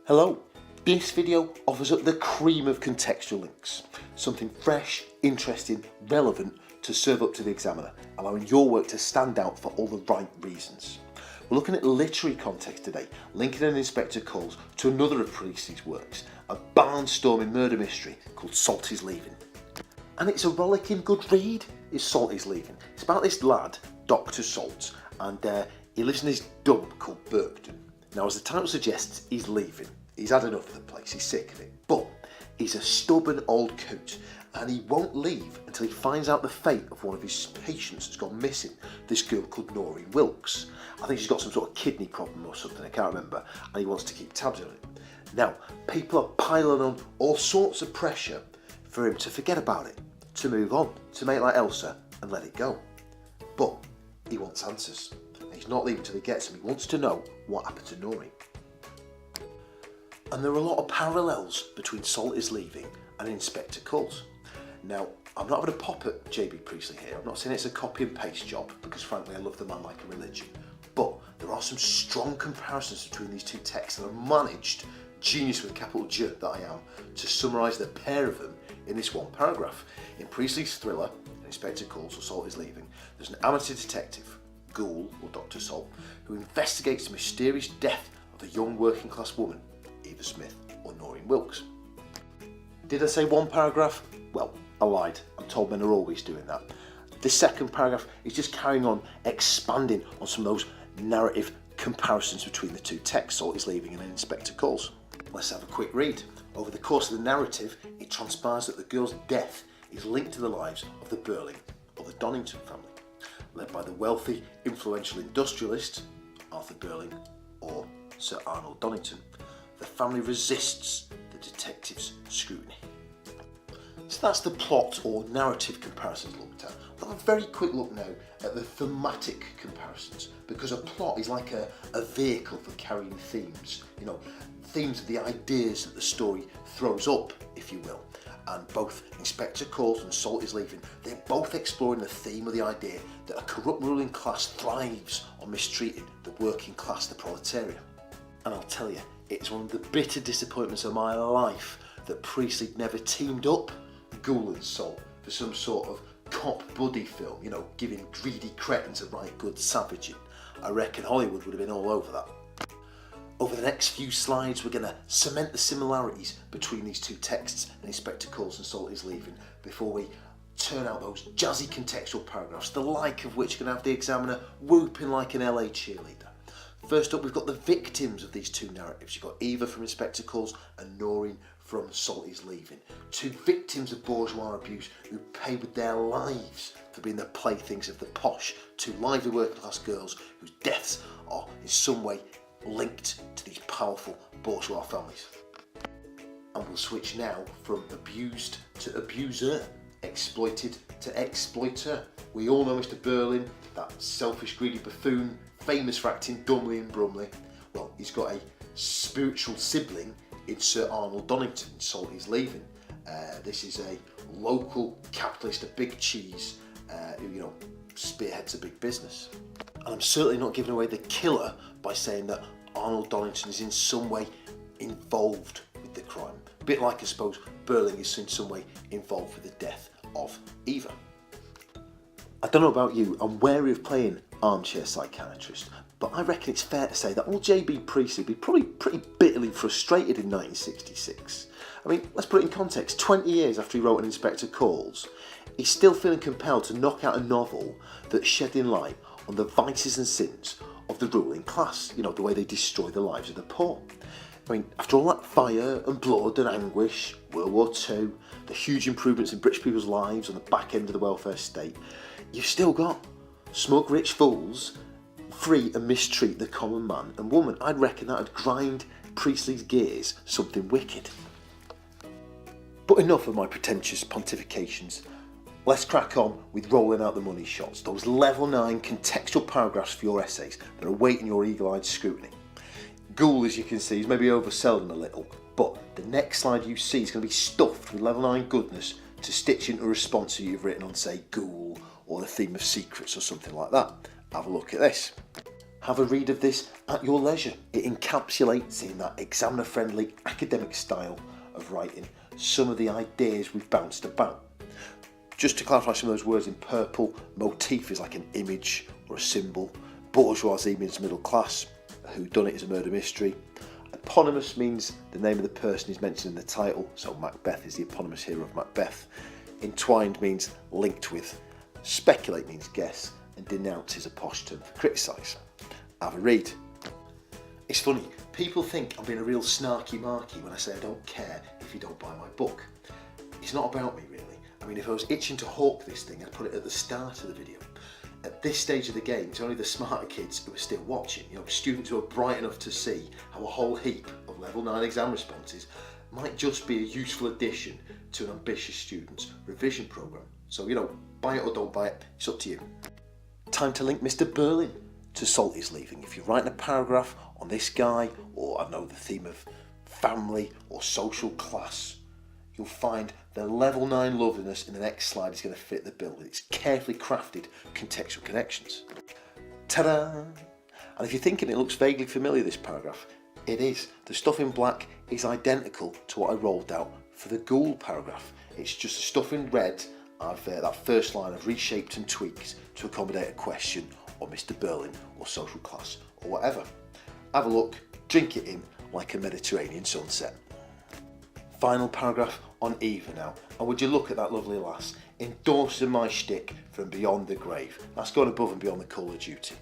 Hello, this video offers up the cream of contextual links, something fresh, interesting, relevant to serve up to the examiner, allowing your work to stand out for all the right reasons. We're looking at literary context today, linking an inspector calls to another of Priestley's works, a barnstorming murder mystery called Salt is Leaving. And it's a rollicking good read, is Salt is Leaving. It's about this lad, Dr. Salt, and he lives in this dump called Berkton. Now, as the title suggests, he's leaving. He's had enough of the place, he's sick of it. But he's a stubborn old coot, and he won't leave until he finds out the fate of one of his patients that's gone missing, this girl called Noreen Wilkes. I think she's got some sort of kidney problem or something, I can't remember, and he wants to keep tabs on it. Now, people are piling on all sorts of pressure for him to forget about it, to move on, to make like Elsa and let it go. But he wants answers. He's not leaving until he gets them. He wants to know what happened to Noreen. And there are a lot of parallels between Salt is Leaving and Inspector Calls. Now, I'm not having a pop at JB Priestley here. I'm not saying it's a copy and paste job, because frankly I love the man like a religion. But there are some strong comparisons between these two texts, and I've managed, genius with a capital G that I am, to summarise the pair of them in this one paragraph. In Priestley's thriller, Inspector Calls or Salt is Leaving, there's an amateur detective, GOOLE, or Dr. Salt, who investigates the mysterious death of a young working class woman, Eva Smith or Noreen Wilkes. Did I say one paragraph? Well, I lied. I'm told men are always doing that. This second paragraph is just carrying on, expanding on some of those narrative comparisons between the two texts, Salt is Leaving and Inspector Calls. Let's have a quick read. Over the course of the narrative, it transpires that the girl's death is linked to the lives of the Burling or the Donington family, led by the wealthy, influential industrialist, Arthur Burling or Sir Arnold Donington. The family resists the detective's scrutiny. So that's the plot or narrative comparisons looked at. We'll have a very quick look now at the thematic comparisons, because a plot is like a vehicle for carrying themes. You know, themes of the ideas that the story throws up, if you will. And both Inspector Calls and Salt is Leaving, they're both exploring the theme of the idea that a corrupt ruling class thrives on mistreating the working class, the proletariat. And I'll tell you, it's one of the bitter disappointments of my life that Priestley never teamed up GOOLE and Salt for some sort of cop buddy film, you know, giving greedy cretins a right good savaging. I reckon Hollywood would have been all over that. Over the next few slides, we're going to cement the similarities between these two texts and Inspector Calls and Salt is Leaving before we turn out those jazzy contextual paragraphs, the like of which are going to have the examiner whooping like an LA cheerleader. First up, we've got the victims of these two narratives. You've got Eva from Inspector Calls and Noreen from Salt is Leaving. Two victims of bourgeois abuse who pay with their lives for being the playthings of the posh. Two lively working class girls whose deaths are in some way linked to these powerful bourgeois families. And we'll switch now from abused to abuser, exploited to exploiter. We all know Mr. Burling, that selfish, greedy buffoon, famous for acting dumbly and brumly. Well, he's got a spiritual sibling in Sir Arnold Donington, Salt is Leaving. This is a local capitalist, a big cheese, who, you know, spearheads a big business. And I'm certainly not giving away the killer by saying that Arnold Donington is in some way involved with the crime. A bit like, I suppose, Burling is in some way involved with the death of Eva. I don't know about you, I'm wary of playing armchair psychiatrist, but I reckon it's fair to say that old JB Priestley would be probably pretty bitterly frustrated in 1966. I mean, let's put it in context. 20 years after he wrote an Inspector Calls, he's still feeling compelled to knock out a novel that's shedding light on the vices and sins of the ruling class, you know, the way they destroy the lives of the poor. I mean, after all that fire and blood and anguish, World War II, the huge improvements in British people's lives on the back end of the welfare state, you've still got smug rich fools free and mistreat the common man and woman. I'd reckon that'd grind Priestley's gears something wicked. But enough of my pretentious pontifications. Let's crack on with rolling out the money shots, those level 9 contextual paragraphs for your essays that are awaiting your eagle-eyed scrutiny. GOOLE, as you can see, is maybe overselling them a little, but the next slide you see is going to be stuffed with level 9 goodness to stitch into a response that you've written on, say, GOOLE or the theme of secrets or something like that. Have a look at this. Have a read of this at your leisure. It encapsulates in that examiner-friendly academic style of writing some of the ideas we've bounced about. Just to clarify some of those words in purple, motif is like an image or a symbol. Bourgeoisie means middle class. A whodunit is a murder mystery. Eponymous means the name of the person is mentioned in the title, so Macbeth is the eponymous hero of Macbeth. Entwined means linked with. Speculate means guess, and denounce is a posh term for criticise. Have a read. It's funny, people think I'm being a real snarky marky when I say I don't care if you don't buy my book. It's not about me really. I mean, if I was itching to hawk this thing, I'd put it at the start of the video. At this stage of the game, it's only the smarter kids who are still watching, students who are bright enough to see how a whole heap of level 9 exam responses might just be a useful addition to an ambitious student's revision programme. So, buy it or don't buy it, it's up to you. Time to link Mr. Berlin to Salt is Leaving. If you're writing a paragraph on this guy, or I know the theme of family or social class, you'll find the level 9 loveliness in the next slide is going to fit the bill with its carefully crafted contextual connections. Ta-da! And if you're thinking it looks vaguely familiar, this paragraph, it is. The stuff in black is identical to what I rolled out for the GOOLE paragraph. It's just the stuff in red, that first line I've reshaped and tweaked to accommodate a question or Mr. Berlin or social class or whatever. Have a look, drink it in like a Mediterranean sunset. Final paragraph on Eva now, and would you look at that lovely lass, endorsing my shtick from beyond the grave. That's going above and beyond the call of duty.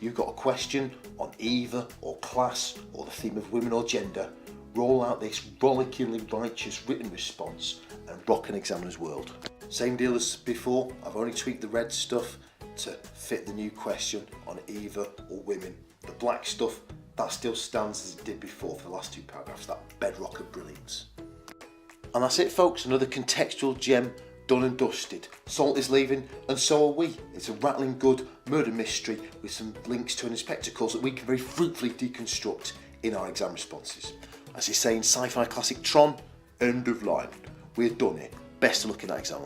You've got a question on Eva or class or the theme of women or gender, roll out this rollickingly righteous written response and rock an examiner's world. Same deal as before, I've only tweaked the red stuff to fit the new question on Eva or women. The black stuff, that still stands as it did before for the last 2 paragraphs, that bedrock of brilliance. And that's it folks, another contextual gem done and dusted. Salt is leaving and so are we. It's a rattling good murder mystery with some links to an inspector calls that we can very fruitfully deconstruct in our exam responses. As they say in sci-fi classic Tron, end of line. We're done here. Best of luck in that exam.